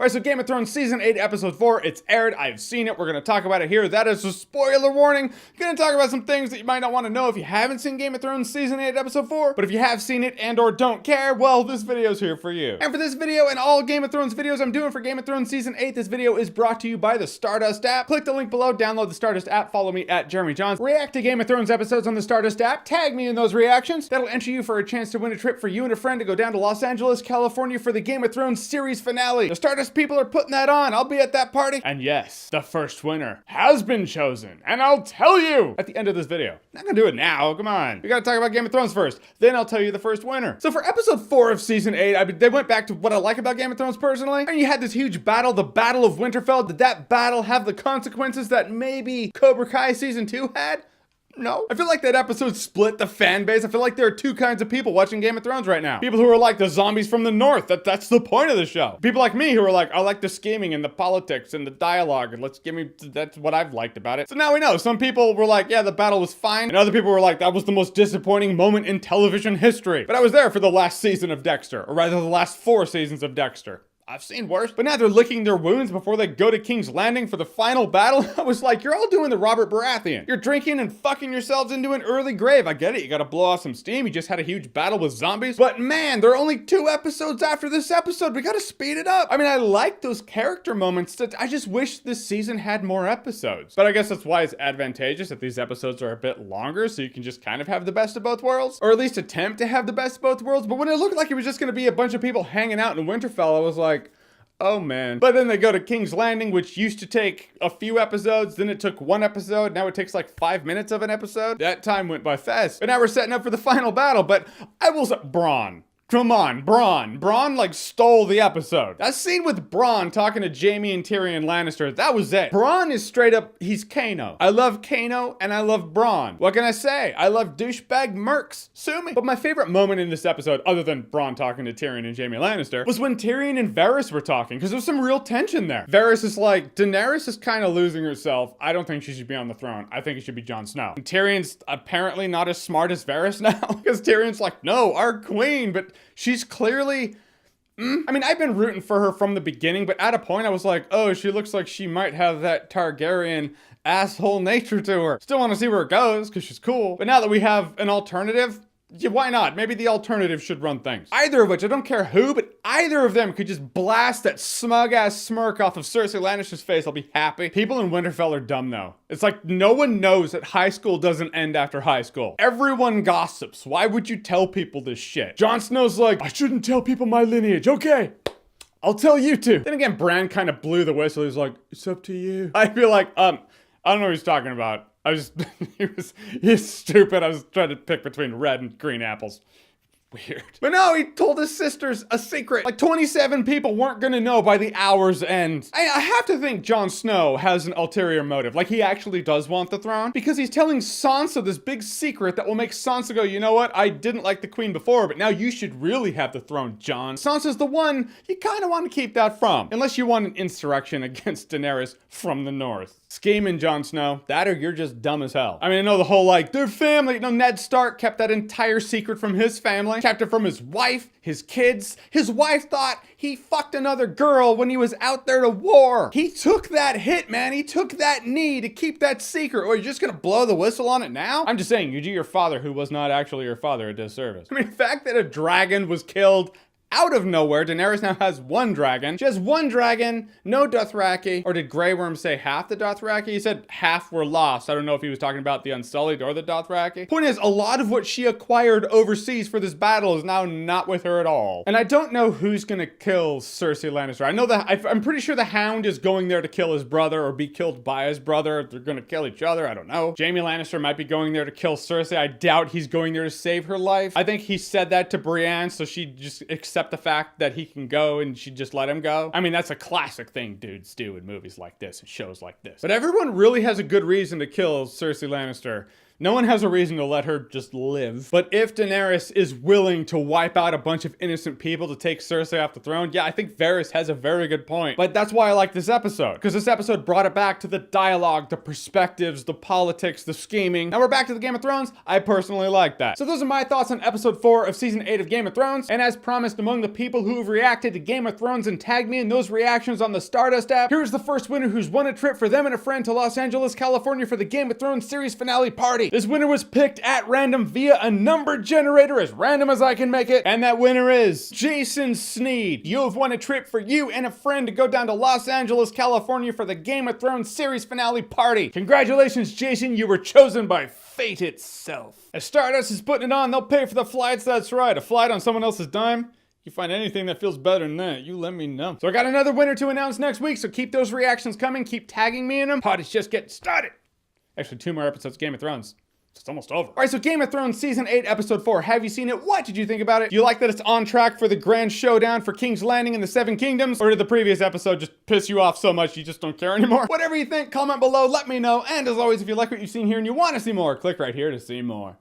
Alright, so Game of Thrones Season 8, Episode 4, it's aired. I've seen it. We're going to talk about it here. That is a spoiler warning. Going to talk about some things that you might not want to know if you haven't seen Game of Thrones Season 8, Episode 4. But if you have seen it and or don't care, well, this video's here for you. And for this video and all Game of Thrones videos I'm doing for Game of Thrones Season 8, this video is brought to you by the Stardust app. Click the link below, download the Stardust app, follow me at Jeremy Johns, react to Game of Thrones episodes on the Stardust app, tag me in those reactions. That'll enter you for a chance to win a trip for you and a friend to go down to Los Angeles, California for the Game of Thrones series finale. The Stardust people are putting that on. I'll be at that party. And yes, the first winner has been chosen. And I'll tell you at the end of this video. I'm not gonna do it now, come on. We gotta talk about Game of Thrones first. Then I'll tell you the first winner. So for episode 4 of season 8, they went back to what I like about Game of Thrones personally. And you had this huge battle, the Battle of Winterfell. Did that battle have the consequences that maybe Cobra Kai season 2 had? No. I feel like that episode split the fan base. I feel like there are two kinds of people watching Game of Thrones right now. People who are like the zombies from the north. That's the point of the show. People like me who are like, I like the scheming and the politics and the dialogue and that's what I've liked about it. So now we know. Some people were like, yeah, the battle was fine. And other people were like, that was the most disappointing moment in television history. But I was there for the last season of Dexter, or rather the last 4 seasons of Dexter. I've seen worse. But now they're licking their wounds before they go to King's Landing for the final battle. I was like, you're all doing the Robert Baratheon. You're drinking and fucking yourselves into an early grave. I get it. You gotta blow off some steam. You just had a huge battle with zombies. But man, there are only 2 episodes after this episode. We gotta speed it up. I mean, I like those character moments. I just wish this season had more episodes. But I guess that's why it's advantageous that these episodes are a bit longer, so you can just kind of have the best of both worlds. Or at least attempt to have the best of both worlds. But when it looked like it was just gonna be a bunch of people hanging out in Winterfell, I was like, oh man. But then they go to King's Landing, which used to take a few episodes, then it took 1 episode, now it takes like 5 minutes of an episode. That time went by fast. But now we're setting up for the final battle, but I will say, Bronn. Come on, Bronn. Bronn like stole the episode. That scene with Bronn talking to Jaime and Tyrion Lannister, that was it. Bronn is straight up, he's Kano. I love Kano and I love Bronn. What can I say? I love douchebag mercs. Sue me. But my favorite moment in this episode, other than Bronn talking to Tyrion and Jaime Lannister, was when Tyrion and Varys were talking, because there's some real tension there. Varys is like, Daenerys is kind of losing herself. I don't think she should be on the throne. I think it should be Jon Snow. And Tyrion's apparently not as smart as Varys now, because Tyrion's like, no, our queen, but she's clearly, I mean, I've been rooting for her from the beginning, but at a point I was like, oh, she looks like she might have that Targaryen asshole nature to her. Still want to see where it goes, because she's cool. But now that we have an alternative, yeah, why not? Maybe the alternative should run things. Either of which, I don't care who, but either of them could just blast that smug-ass smirk off of Cersei Lannister's face. I'll be happy. People in Winterfell are dumb, though. It's like no one knows that high school doesn't end after high school. Everyone gossips. Why would you tell people this shit? Jon Snow's like, I shouldn't tell people my lineage. Okay, I'll tell you to. Then again, Bran kind of blew the whistle. He's like, it's up to you. I feel like, I don't know what he's talking about. He's stupid. I was trying to pick between red and green apples. Weird. But no, he told his sisters a secret. Like 27 people weren't gonna know by the hour's end. I have to think Jon Snow has an ulterior motive. Like he actually does want the throne, because he's telling Sansa this big secret that will make Sansa go, you know what? I didn't like the queen before, but now you should really have the throne, Jon. Sansa's the one you kind of want to keep that from. Unless you want an insurrection against Daenerys from the north. Scheming, Jon Snow. That or you're just dumb as hell. I mean, I know the whole like, their family. No, Ned Stark kept that entire secret from his family. Kept it from his wife, his kids. His wife thought he fucked another girl when he was out there to war. He took that hit, man. He took that knee to keep that secret. Or you're just gonna blow the whistle on it now? I'm just saying, you do your father, who was not actually your father, a disservice. I mean, the fact that a dragon was killed out of nowhere. Daenerys now has 1 dragon. She has 1 dragon, no Dothraki. Or did Grey Worm say half the Dothraki? He said half were lost. I don't know if he was talking about the Unsullied or the Dothraki. Point is, a lot of what she acquired overseas for this battle is now not with her at all. And I don't know who's gonna kill Cersei Lannister. I know that, I'm pretty sure the Hound is going there to kill his brother or be killed by his brother. They're gonna kill each other, I don't know. Jaime Lannister might be going there to kill Cersei. I doubt he's going there to save her life. I think he said that to Brienne, so she just accepted the fact that he can go and she just let him go. I mean, that's a classic thing dudes do in movies like this and shows like this. But everyone really has a good reason to kill Cersei Lannister. No one has a reason to let her just live. But if Daenerys is willing to wipe out a bunch of innocent people to take Cersei off the throne, yeah, I think Varys has a very good point. But that's why I like this episode, because this episode brought it back to the dialogue, the perspectives, the politics, the scheming. Now we're back to the Game of Thrones. I personally like that. So those are my thoughts on episode 4 of season 8 of Game of Thrones. And as promised, among the people who have reacted to Game of Thrones and tagged me in those reactions on the Stardust app, here's the first winner who's won a trip for them and a friend to Los Angeles, California for the Game of Thrones series finale party. This winner was picked at random via a number generator as random as I can make it. And that winner is Jason Sneed. You have won a trip for you and a friend to go down to Los Angeles, California for the Game of Thrones series finale party. Congratulations, Jason. You were chosen by fate itself. As Stardust is putting it on, they'll pay for the flights. That's right. A flight on someone else's dime. You find anything that feels better than that, you let me know. So I got another winner to announce next week, so keep those reactions coming. Keep tagging me in them. Party's just getting started. Actually, 2 more episodes of Game of Thrones. It's almost over. All right, so Game of Thrones Season 8, Episode 4. Have you seen it? What did you think about it? Do you like that it's on track for the grand showdown for King's Landing and the Seven Kingdoms? Or did the previous episode just piss you off so much you just don't care anymore? Whatever you think, comment below, let me know. And as always, if you like what you've seen here and you want to see more, click right here to see more.